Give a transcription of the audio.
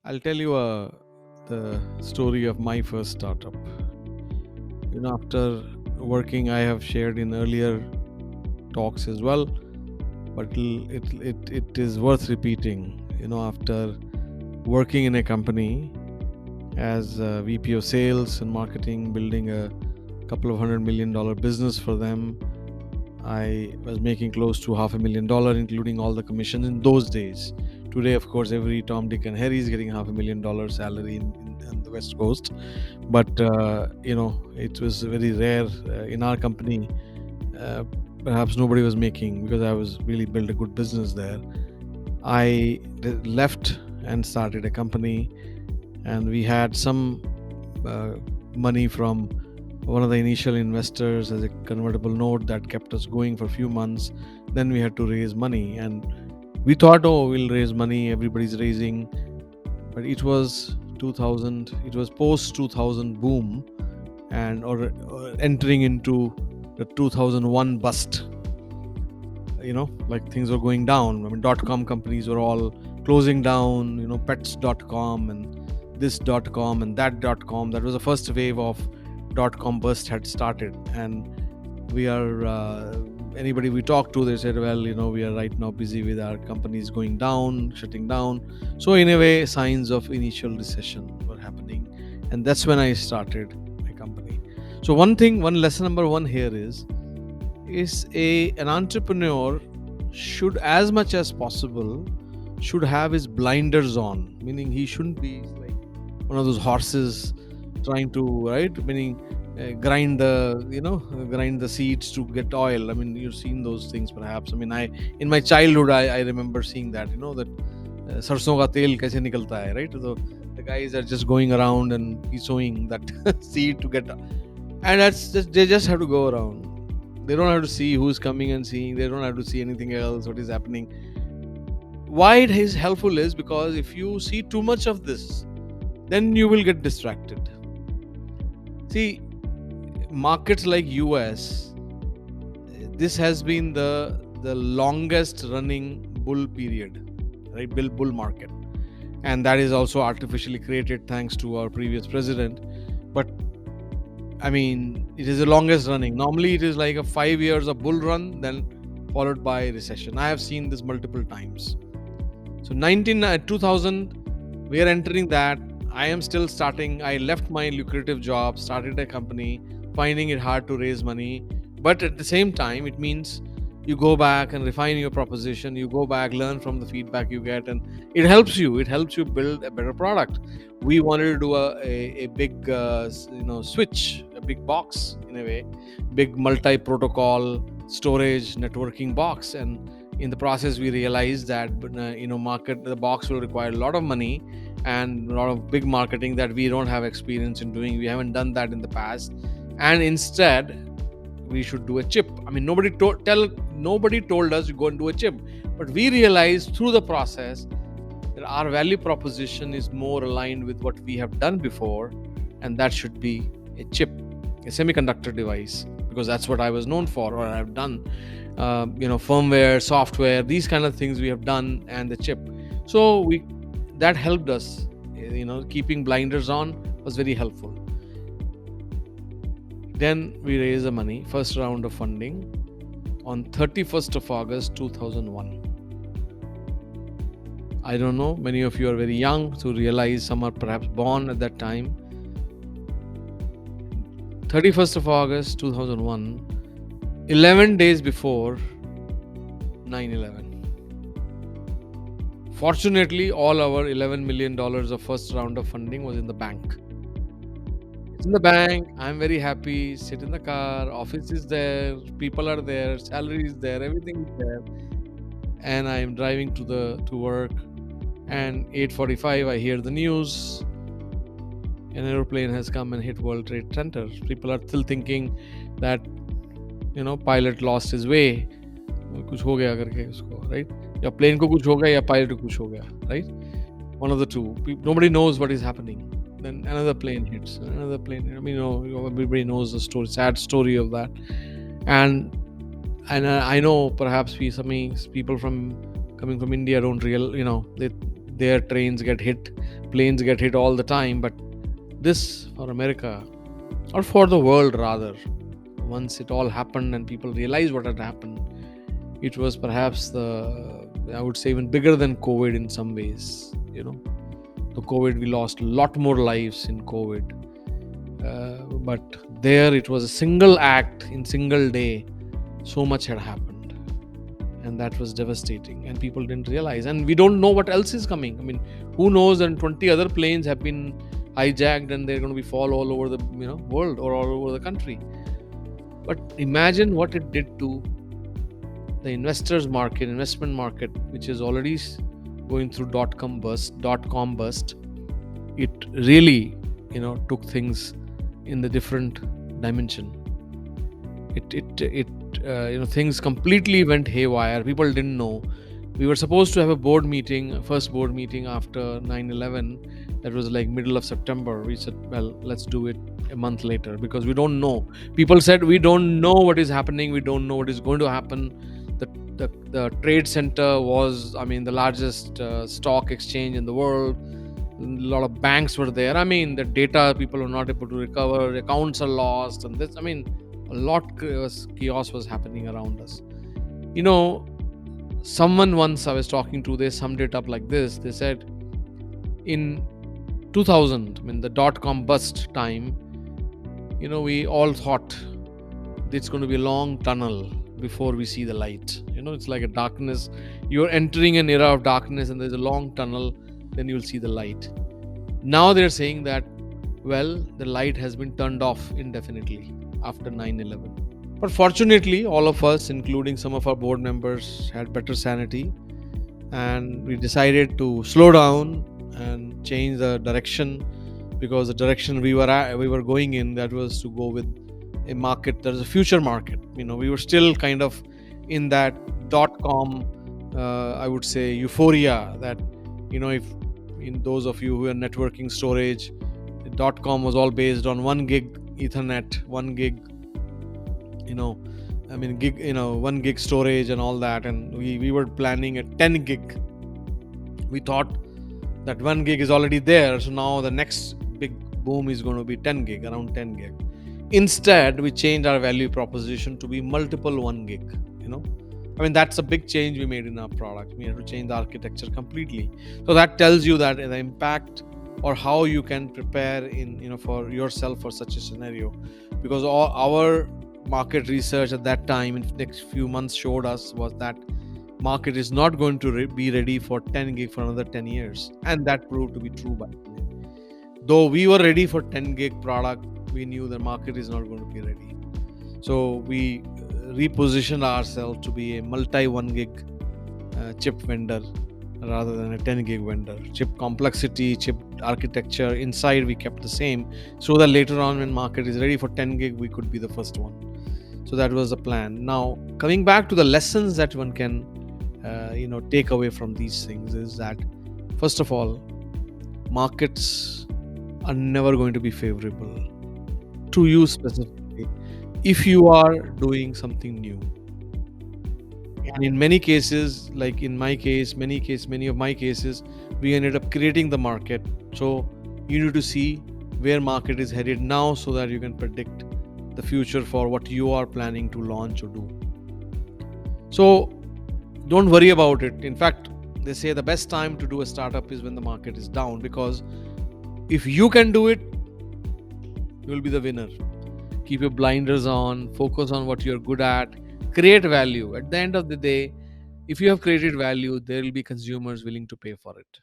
I'll tell you the story of my first startup. After working, I have shared in earlier talks as well, but it is worth repeating. After working in a company as a VP of sales and marketing, building a couple of $100 million business for them, I was making close to $500,000, including all the commissions in those days. Today, of course, every Tom, Dick, and Harry is getting $500,000 salary in the West Coast. But it was very rare in our company. Uh, Perhaps nobody was making, because I was really built a good business there. I left and started a company, and we had some money from one of the initial investors as a convertible note that kept us going for a few months. Then we had to raise money, and we thought, oh, we'll raise money, everybody's raising. But it was 2000, it was post 2000 boom, and or entering into the 2001 bust. Like things were going down. I mean, .com companies were all closing down, pets.com and this.com and that.com. That was the first wave of .com bust had started. And we are, anybody we talked to, they said, well, we are right now busy with our companies going down, shutting down. So in a way, signs of initial recession were happening. And that's when I started my company. So one lesson number one here is an entrepreneur should, as much as possible, should have his blinders on, meaning he shouldn't be like one of those horses trying to, right, meaning grind the seeds to get oil. I mean, you've seen those things perhaps. I mean, in my childhood I remember seeing that, that sarson ka tel kaise nikalta hai, right? So the guys are just going around and he's sowing that seed to get, and they just have to go around. They don't have to see who's coming and seeing. They don't have to see anything else, what is happening. Why it is helpful is because if you see too much of this, then you will get distracted. See, markets like US, this has been the longest running bull period, right? Bull market. And that is also artificially created thanks to our previous president. But I mean, it is the longest running. Normally, it is like a 5 years of bull run, then followed by recession. I have seen this multiple times. So 2000, we are entering that. I am still starting. I left my lucrative job, started a company, finding it hard to raise money. But at the same time, it means you go back and refine your proposition. You go back, learn from the feedback you get, and it helps you. It helps you build a better product. We wanted to do a big switch, a big box in a way, big multi-protocol storage networking box. And in the process, we realized that the box will require a lot of money and a lot of big marketing that we don't have experience in doing. We haven't done that in the past, and instead we should do a chip. I mean, nobody told us to go and do a chip, but we realized through the process that our value proposition is more aligned with what we have done before, and that should be a chip, a semiconductor device, because that's what I was known for, or I've done. Firmware, software, these kind of things we have done, and the chip. So that helped us. Keeping blinders on was very helpful. Then we raised the money, first round of funding, on 31st of August 2001. I don't know, many of you are very young to realize, some are perhaps born at that time. 31st of August 2001, 11 days before 9/11. Fortunately, all our $11 million of first round of funding was in the bank. It's in the bank. I'm very happy. Sit in the car. Office is there. People are there. Salary is there. Everything is there. And I'm driving to work. And 8:45, I hear the news. An aeroplane has come and hit World Trade Center. People are still thinking that pilot lost his way. कुछ हो गया करके उसको, right? या plane को कुछ हो गया या pilot को कुछ हो गया, right? One of the two. Nobody knows what is happening. Then another plane hits. Another plane. I mean, everybody knows the story, sad story of that. And I know perhaps some people coming from India don't their trains get hit, planes get hit all the time. But this, for America, or for the world rather, once it all happened and people realized what had happened, it was perhaps I would say, even bigger than COVID in some ways. The COVID, we lost a lot more lives in COVID. But there it was a single act in single day. So much had happened, and that was devastating, and people didn't realize, and we don't know what else is coming. I mean, who knows, and 20 other planes have been hijacked and they're going to be fall all over the world or all over the country. But imagine what it did to the investment market, which is already going through dot-com bust. It really took things in the different dimension. Things completely went haywire. People didn't know. We were supposed to have a first board meeting after 9/11. That was like middle of September. We said, well, let's do it a month later, because we don't know. People said, we don't know what is happening. We don't know what is going to happen. The trade center was, the largest stock exchange in the world. A lot of banks were there. The data people were not able to recover. Accounts are lost, and this. A lot chaos was happening around us. Someone once I was talking to, they summed it up like this. They said, in 2000, the dot-com bust time, we all thought it's going to be a long tunnel before we see the light. It's like a darkness. You're entering an era of darkness, and there's a long tunnel, then you'll see the light. Now they're saying that, well, the light has been turned off indefinitely after 9/11. But fortunately, all of us, including some of our board members, had better sanity, and we decided to slow down and change the direction, because the direction we were going in, that was to go with a market that is a future market. We were still kind of in that dot-com, I would say, euphoria, that if in those of you who are networking storage, dot-com was all based on 1 gig Ethernet, 1 gig 1 gig storage and all that, and we were planning a 10 gig. We thought that 1 gig is already there, so now the next big boom is going to be 10 gig, around 10 gig. Instead, we changed our value proposition to be multiple 1 gig. That's a big change we made in our product. We had to change the architecture completely. So that tells you that the impact, or how you can prepare for yourself for such a scenario, because all our market research at that time in the next few months showed us was that market is not going to be ready for 10 gig for another 10 years, and that proved to be true. By the way, though we were ready for 10 gig product, we knew the market is not going to be ready. So we repositioned ourselves to be a multi 1 gig chip vendor rather than a 10 gig vendor. Chip complexity, chip architecture inside we kept the same, so that later on, when market is ready for 10 gig, we could be the first one. So that was the plan. Now, coming back to the lessons that one can take away from these things, is that, first of all, markets are never going to be favorable to you specifically if you are doing something new. And in many cases, like in my case, many of my cases, we ended up creating the market. So you need to see where market is headed now, so that you can predict the future for what you are planning to launch or do. So don't worry about it. In fact, they say the best time to do a startup is when the market is down, because if you can do it, you will be the winner. Keep your blinders on, focus on what you're good at, create value. At the end of the day, if you have created value, there will be consumers willing to pay for it.